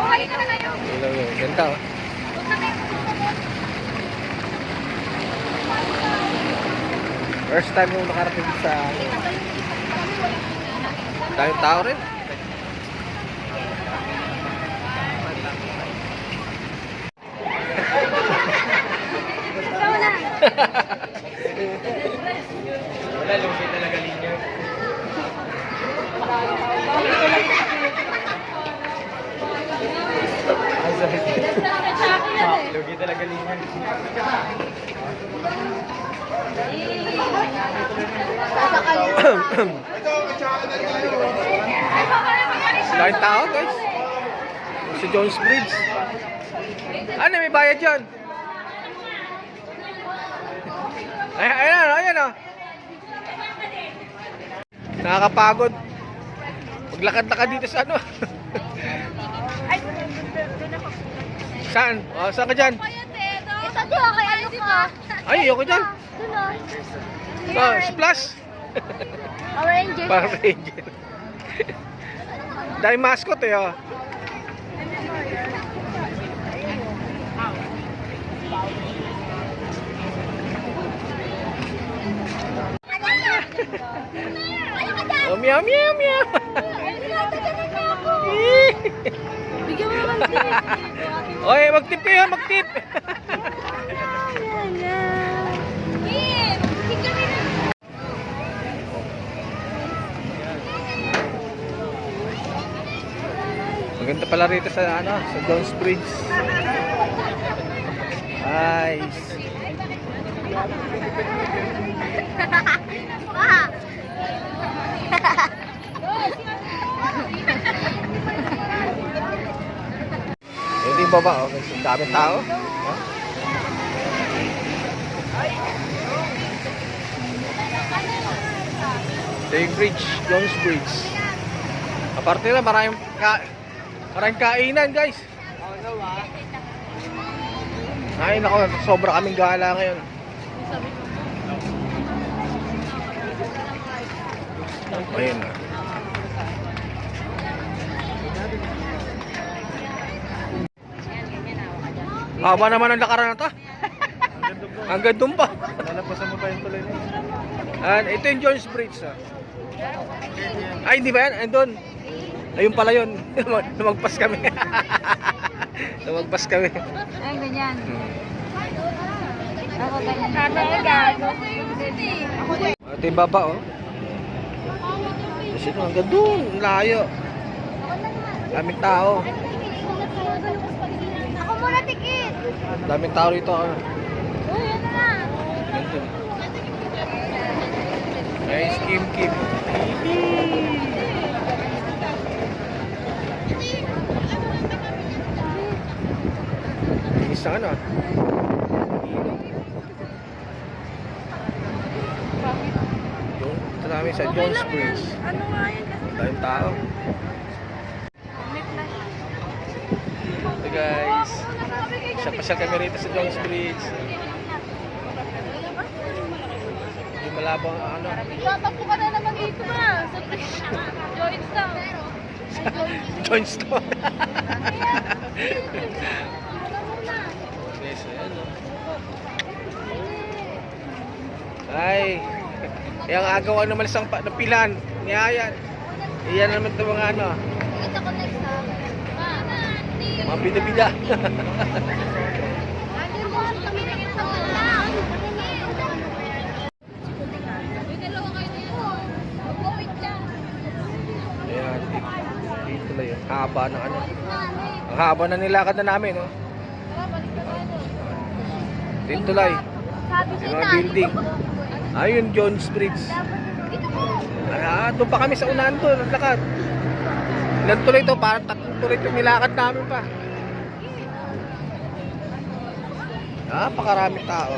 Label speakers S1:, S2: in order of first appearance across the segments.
S1: Ilaw yun. Ganda oh. First time yung nakarating sa daming tao rin.
S2: Wala, lugi talaga linya. Lugi talaga linya.
S1: Daming tao guys. Si Jones Bridge. Ano, may bayad dyan? Ayan o. Nakakapagod. Maglakad-lakad dito sa ano. Saan? O, saan ka dyan?
S3: Ito doon, kay ano ka?
S1: Ay, ayoko dyan.
S3: Doon
S1: Oh, splash.
S3: Power Ranger.
S1: Power Ranger. Dahil mascot eh oh. Oh, meow meow meow.
S3: Bigyan mo naman tip.
S1: Oy, mag-tip kayo, mag-tip. Maganda pala rito sa ano, sa Jones Bridge. Nice. Hindi baba, okay. So, dami tao. Huh? Ito yung bridge, Jones Bridge. Aparte na, maraming kainan guys. Ay nako, sobra kaming gala ngayon. Ayun na. Haba naman ang lakaran na to. Hanggang doon pa.
S2: Lalapasan mo pa yung tuloy na.
S1: Ito yung Jones Bridge. Ay, hindi ba yan? Andun. Ayun pala yun. Lumagpas kami. Lumagpas kami.
S3: Ay, ganyan. Ako ganyan.
S1: Ito yung baba oh. Kasi ito hanggang doon. Layo. Daming tao.
S3: Ako muna tikit.
S1: Daming tao rito.
S3: Uy, ano na?
S1: Ganito. Guys, Kim. Isang ano? Yung ito namin sa Jones Bridge.
S3: Ano nga yan kasi?
S1: Daming tao. Ito guys. Pasyal kami rito sa Jones Bridge. Yung malabang ano.
S3: Tatakbo ka na naman dito ba? Sa Joinstown.
S1: Joinstown. Yes, ayan o. Ay, yung agawan naman isang napilan. Niyayan. Iyan naman ito mga ano.
S3: Ito ko next ha.
S1: Mga bida-bida. Ayan, dito lang yun. Haba ng ano. Ang haba na nilakad na namin, no? Dito lang. Yung mga building. Ayun, Jones Bridge. Doon pa kami sa unahan doon, naglakad. Ilan tuloy ito, parang 3 tuloy ito nilakad namin pa. Napakaraming tao.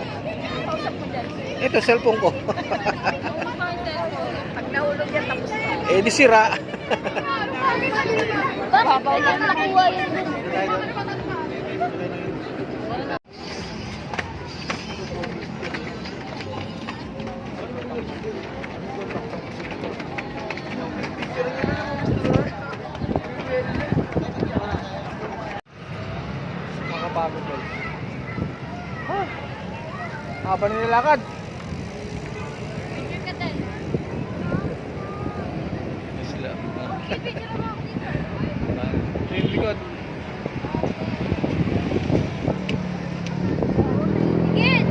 S1: Ito, cellphone ko.
S3: Pag nahulog yan, tapos na.
S1: Eh, di sira.
S3: Bakit kaya nakuha yun?
S2: Nakakapagod guys.
S1: Haba na nilakad.
S3: Picture ka din.
S2: Yes sila.
S3: Picture mo ako dito.
S1: Yung likod.
S3: Higit.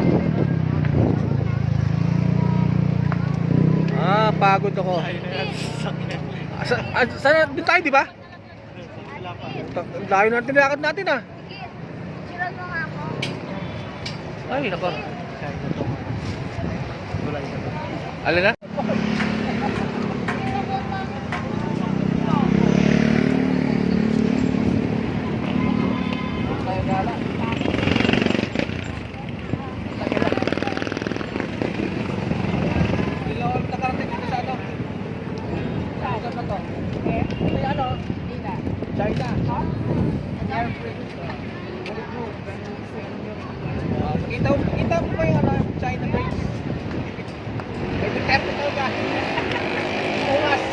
S1: Pagod ako.
S2: Ayun na yan. Sakyan.
S1: Sana din tayo, di ba? Layo natin nilakad natin ah.
S3: Higit. Picture mo nga ako.
S1: Ay, nako.
S2: China to. Wala isa to.
S1: Alin na? Kita mo ba yung China brakes? May Duterte talaga. Umas.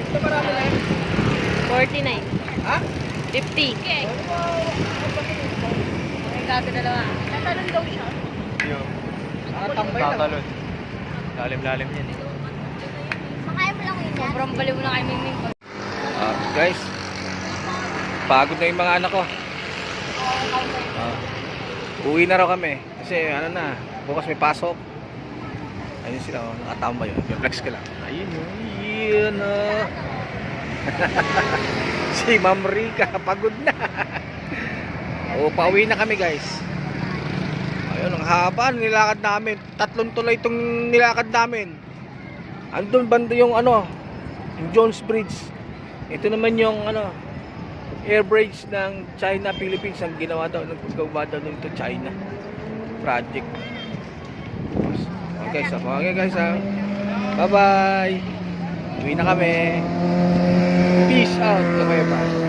S1: Ito marami na yun.
S3: 49.
S1: Ha?
S3: 50. Okay. Ay, gato dalawa. Natalon daw siya.
S2: Yo.
S1: Tambay lang.
S2: Tatalon. Lalim-lalim yan eh.
S3: Makain mo lang yun yan. Sobrang baliw na kay Mingming.
S1: Guys, pagod na yung mga anak ko. Uwi na raw kami. Kasi ano na, bukas may pasok. Ayun sila, nakatambay. Flex ka lang. Ayun o. Yun o. Si Ma'am Rica, pagod na. Pauwi na kami guys. Ayun, ang haba nilakad namin. 3 tulay itong nilakad namin. Andun banda yung yung Jones Bridge. Ito naman yung air bridge ng China, Philippines ang ginawa daw, nagpagawa daw nito China project. Okay guys, bye bye. Uwi na kami. Peace out. Okay, bye.